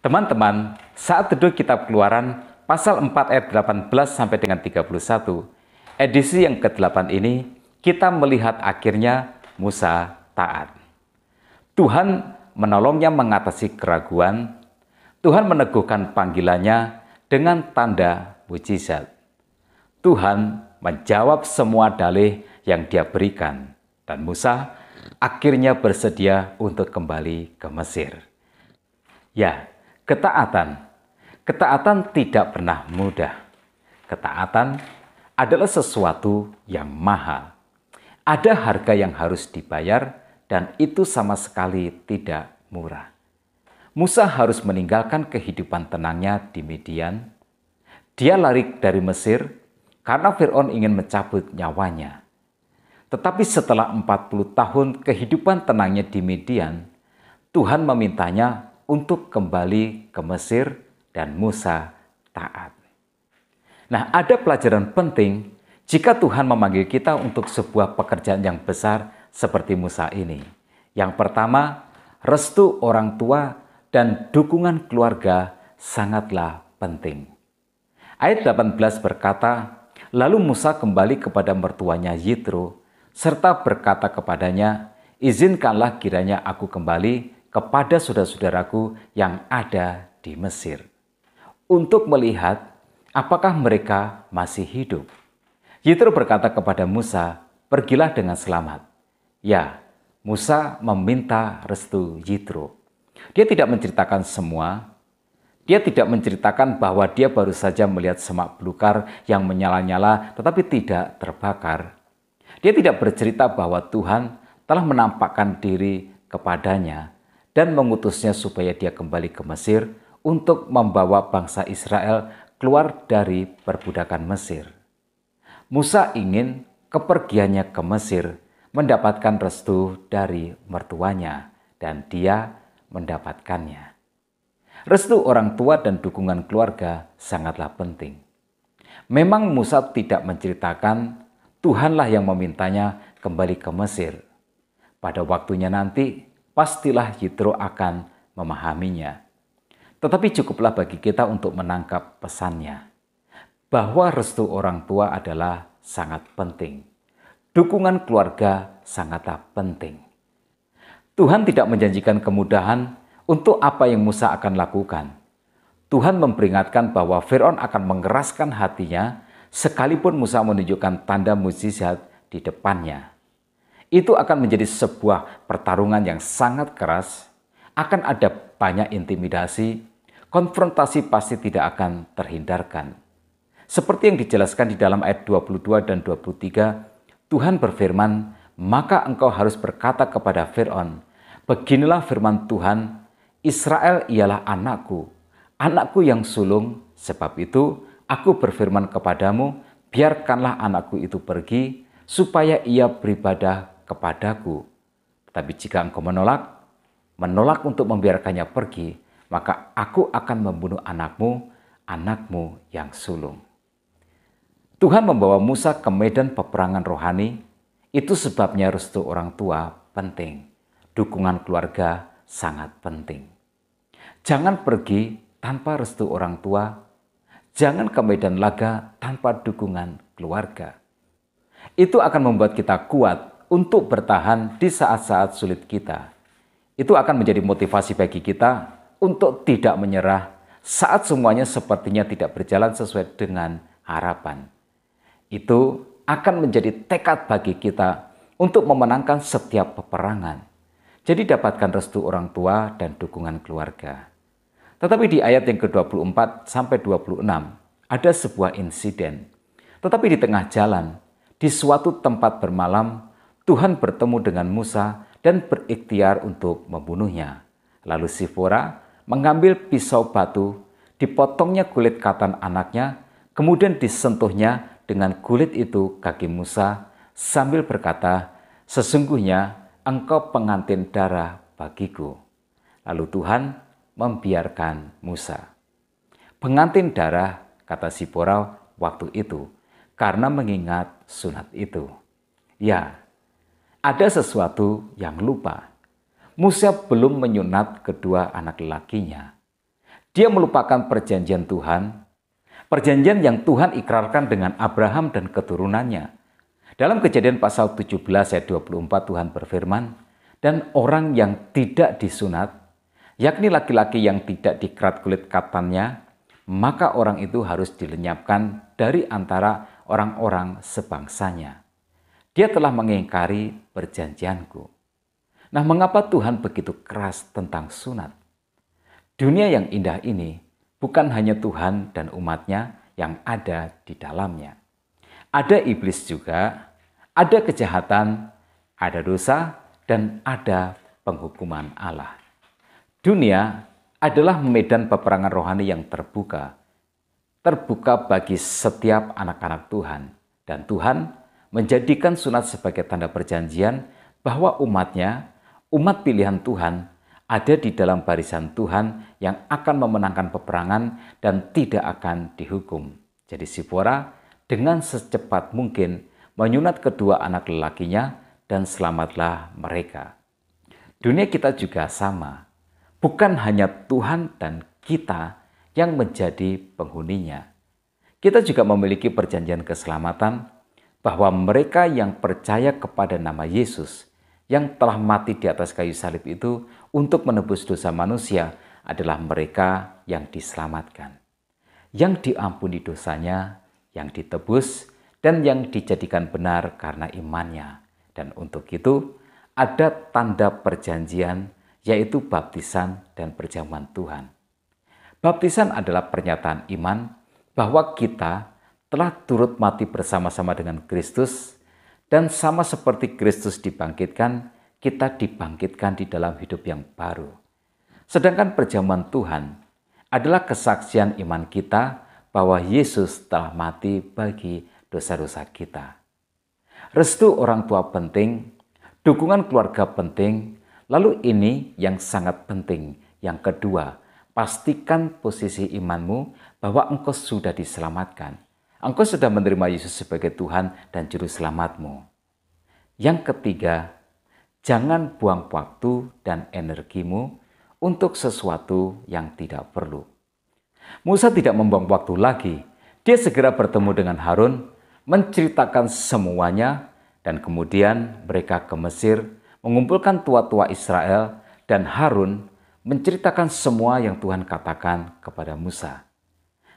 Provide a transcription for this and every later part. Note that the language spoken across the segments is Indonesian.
Teman-teman, saat teduh kitab Keluaran pasal 4 ayat 18 sampai dengan 31, edisi yang ke-8 ini kita melihat akhirnya Musa taat. Tuhan menolongnya mengatasi keraguan, Tuhan meneguhkan panggilannya dengan tanda mujizat. Tuhan menjawab semua dalih yang dia berikan, dan Musa akhirnya bersedia untuk kembali ke Mesir. Ya, ketaatan tidak pernah mudah. Ketaatan adalah sesuatu yang mahal. Ada harga yang harus dibayar dan itu sama sekali tidak murah. Musa harus meninggalkan kehidupan tenangnya di Midian. Dia lari dari Mesir karena Firaun ingin mencabut nyawanya. Tetapi setelah 40 tahun kehidupan tenangnya di Midian, Tuhan memintanya untuk kembali ke Mesir dan Musa taat. Nah, ada pelajaran penting jika Tuhan memanggil kita untuk sebuah pekerjaan yang besar seperti Musa ini. Yang pertama, restu orang tua dan dukungan keluarga sangatlah penting. Ayat 18 berkata, lalu Musa kembali kepada mertuanya Yitro, serta berkata kepadanya, izinkanlah kiranya aku kembali kepada saudara-saudaraku yang ada di Mesir, untuk melihat apakah mereka masih hidup. Yitro berkata kepada Musa, pergilah dengan selamat. Ya, Musa meminta restu Yitro. Dia tidak menceritakan semua. Dia tidak menceritakan bahwa dia baru saja melihat semak belukar yang menyala-nyala tetapi tidak terbakar. Dia tidak bercerita bahwa Tuhan telah menampakkan diri kepadanya dan mengutusnya supaya dia kembali ke Mesir untuk membawa bangsa Israel keluar dari perbudakan Mesir. Musa ingin kepergiannya ke Mesir mendapatkan restu dari mertuanya dan dia mendapatkannya. Restu orang tua dan dukungan keluarga sangatlah penting. Memang Musa tidak menceritakan, Tuhanlah yang memintanya kembali ke Mesir. Pada waktunya nanti, pastilah Yitro akan memahaminya. Tetapi cukuplah bagi kita untuk menangkap pesannya, bahwa restu orang tua adalah sangat penting. Dukungan keluarga sangatlah penting. Tuhan tidak menjanjikan kemudahan untuk apa yang Musa akan lakukan. Tuhan memperingatkan bahwa Firaun akan mengeraskan hatinya sekalipun Musa menunjukkan tanda mukjizat di depannya. Itu akan menjadi sebuah pertarungan yang sangat keras, akan ada banyak intimidasi, konfrontasi pasti tidak akan terhindarkan. Seperti yang dijelaskan di dalam ayat 22 dan 23, Tuhan berfirman, maka engkau harus berkata kepada Firaun, beginilah firman Tuhan, Israel ialah anakku, anakku yang sulung, sebab itu aku berfirman kepadamu, biarkanlah anakku itu pergi, supaya ia beribadah kepadaku. Tapi jika engkau menolak untuk membiarkannya pergi, maka aku akan membunuh anakmu, anakmu yang sulung. Tuhan membawa Musa ke medan peperangan rohani, itu sebabnya restu orang tua penting. Dukungan keluarga sangat penting. Jangan pergi tanpa restu orang tua, jangan ke medan laga tanpa dukungan keluarga. Itu akan membuat kita kuat untuk bertahan di saat-saat sulit kita. Itu akan menjadi motivasi bagi kita untuk tidak menyerah saat semuanya sepertinya tidak berjalan sesuai dengan harapan. Itu akan menjadi tekad bagi kita untuk memenangkan setiap peperangan. Jadi dapatkan restu orang tua dan dukungan keluarga. Tetapi di ayat yang ke-24 sampai 26 ada sebuah insiden. Tetapi di tengah jalan, di suatu tempat bermalam, Tuhan bertemu dengan Musa dan berikhtiar untuk membunuhnya. Lalu Sifora mengambil pisau batu, dipotongnya kulit katan anaknya, kemudian disentuhnya dengan kulit itu kaki Musa sambil berkata, sesungguhnya engkau pengantin darah bagiku. Lalu Tuhan membiarkan Musa. Pengantin darah, kata Sifora waktu itu, karena mengingat sunat itu. Ya, ada sesuatu yang lupa. Musa belum menyunat kedua anak lelakinya. Dia melupakan perjanjian Tuhan, perjanjian yang Tuhan ikrarkan dengan Abraham dan keturunannya. Dalam Kejadian pasal 17 ayat 24 Tuhan berfirman, dan orang yang tidak disunat, yakni laki-laki yang tidak dikerat kulit katannya, maka orang itu harus dilenyapkan dari antara orang-orang sebangsanya. Dia telah mengingkari perjanjianku. Nah, mengapa Tuhan begitu keras tentang sunat? Dunia yang indah ini bukan hanya Tuhan dan umatnya yang ada di dalamnya. Ada iblis juga, ada kejahatan, ada dosa, dan ada penghukuman Allah. Dunia adalah medan peperangan rohani yang terbuka bagi setiap anak-anak Tuhan. Dan Tuhan menjadikan sunat sebagai tanda perjanjian bahwa umatnya, umat pilihan Tuhan, ada di dalam barisan Tuhan yang akan memenangkan peperangan dan tidak akan dihukum. Jadi Sipora dengan secepat mungkin menyunat kedua anak lelakinya dan selamatlah mereka. Dunia kita juga sama. Bukan hanya Tuhan dan kita yang menjadi penghuninya. Kita juga memiliki perjanjian keselamatan bahwa mereka yang percaya kepada nama Yesus yang telah mati di atas kayu salib itu untuk menebus dosa manusia adalah mereka yang diselamatkan, yang diampuni dosanya, yang ditebus, dan yang dijadikan benar karena imannya. Dan untuk itu ada tanda perjanjian, yaitu baptisan dan perjamuan Tuhan. Baptisan adalah pernyataan iman bahwa kita telah turut mati bersama-sama dengan Kristus, dan sama seperti Kristus dibangkitkan, kita dibangkitkan di dalam hidup yang baru. Sedangkan perjamuan Tuhan adalah kesaksian iman kita bahwa Yesus telah mati bagi dosa-dosa kita. Restu orang tua penting, dukungan keluarga penting, lalu ini yang sangat penting. Yang kedua, pastikan posisi imanmu bahwa engkau sudah diselamatkan. Engkau sudah menerima Yesus sebagai Tuhan dan Juru Selamatmu. Yang ketiga, jangan buang waktu dan energimu untuk sesuatu yang tidak perlu. Musa tidak membuang waktu lagi. Dia segera bertemu dengan Harun, menceritakan semuanya, dan kemudian mereka ke Mesir, mengumpulkan tua-tua Israel, dan Harun menceritakan semua yang Tuhan katakan kepada Musa.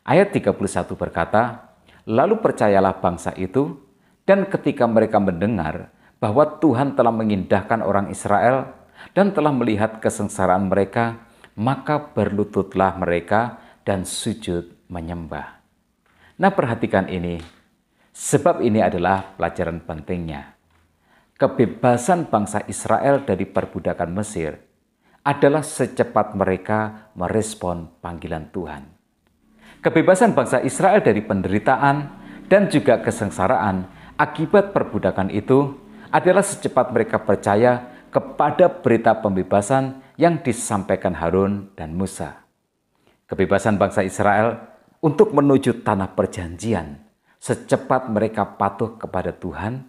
Ayat 31 berkata, lalu percayalah bangsa itu, dan ketika mereka mendengar bahwa Tuhan telah mengindahkan orang Israel dan telah melihat kesengsaraan mereka, maka berlututlah mereka dan sujud menyembah. Nah, perhatikan ini, sebab ini adalah pelajaran pentingnya. Kebebasan bangsa Israel dari perbudakan Mesir adalah secepat mereka merespon panggilan Tuhan. Kebebasan bangsa Israel dari penderitaan dan juga kesengsaraan akibat perbudakan itu adalah secepat mereka percaya kepada berita pembebasan yang disampaikan Harun dan Musa. Kebebasan bangsa Israel untuk menuju tanah perjanjian, secepat mereka patuh kepada Tuhan,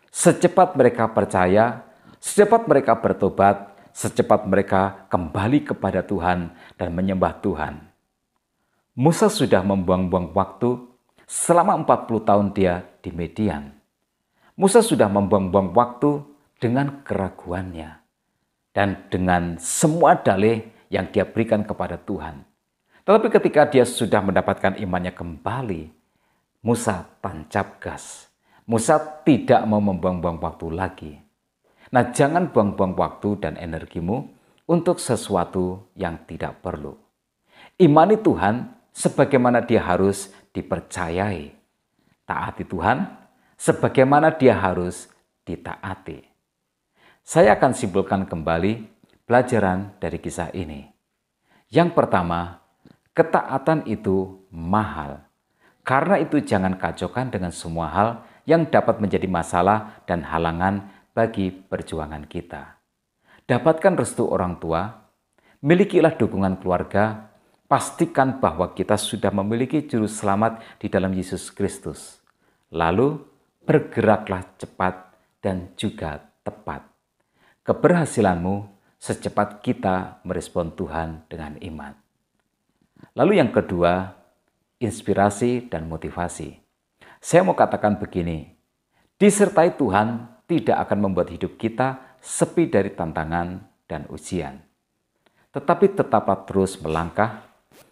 secepat mereka percaya, secepat mereka bertobat, secepat mereka kembali kepada Tuhan dan menyembah Tuhan. Musa sudah membuang-buang waktu selama 40 tahun dia di Midian. Musa sudah membuang-buang waktu dengan keraguannya dan dengan semua dalih yang dia berikan kepada Tuhan. Tetapi ketika dia sudah mendapatkan imannya kembali, Musa tancap gas. Musa tidak mau membuang-buang waktu lagi. Nah, jangan buang-buang waktu dan energimu untuk sesuatu yang tidak perlu. Imani Tuhan sebagaimana dia harus dipercayai. Taati Tuhan sebagaimana dia harus ditaati. Saya akan simpulkan kembali pelajaran dari kisah ini. Yang pertama, ketaatan itu mahal. Karena itu jangan kacaukan dengan semua hal yang dapat menjadi masalah dan halangan bagi perjuangan kita. Dapatkan restu orang tua, milikilah dukungan keluarga, pastikan bahwa kita sudah memiliki juru selamat di dalam Yesus Kristus. Lalu bergeraklah cepat dan juga tepat. Keberhasilanmu secepat kita merespon Tuhan dengan iman. Lalu yang kedua, inspirasi dan motivasi. Saya mau katakan begini, disertai Tuhan tidak akan membuat hidup kita sepi dari tantangan dan ujian. Tetapi tetaplah terus melangkah,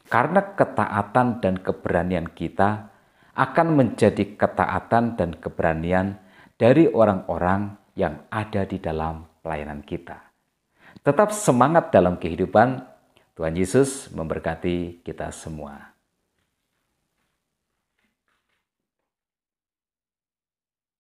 karena ketaatan dan keberanian kita akan menjadi ketaatan dan keberanian dari orang-orang yang ada di dalam pelayanan kita. Tetap semangat dalam kehidupan. Tuhan Yesus memberkati kita semua.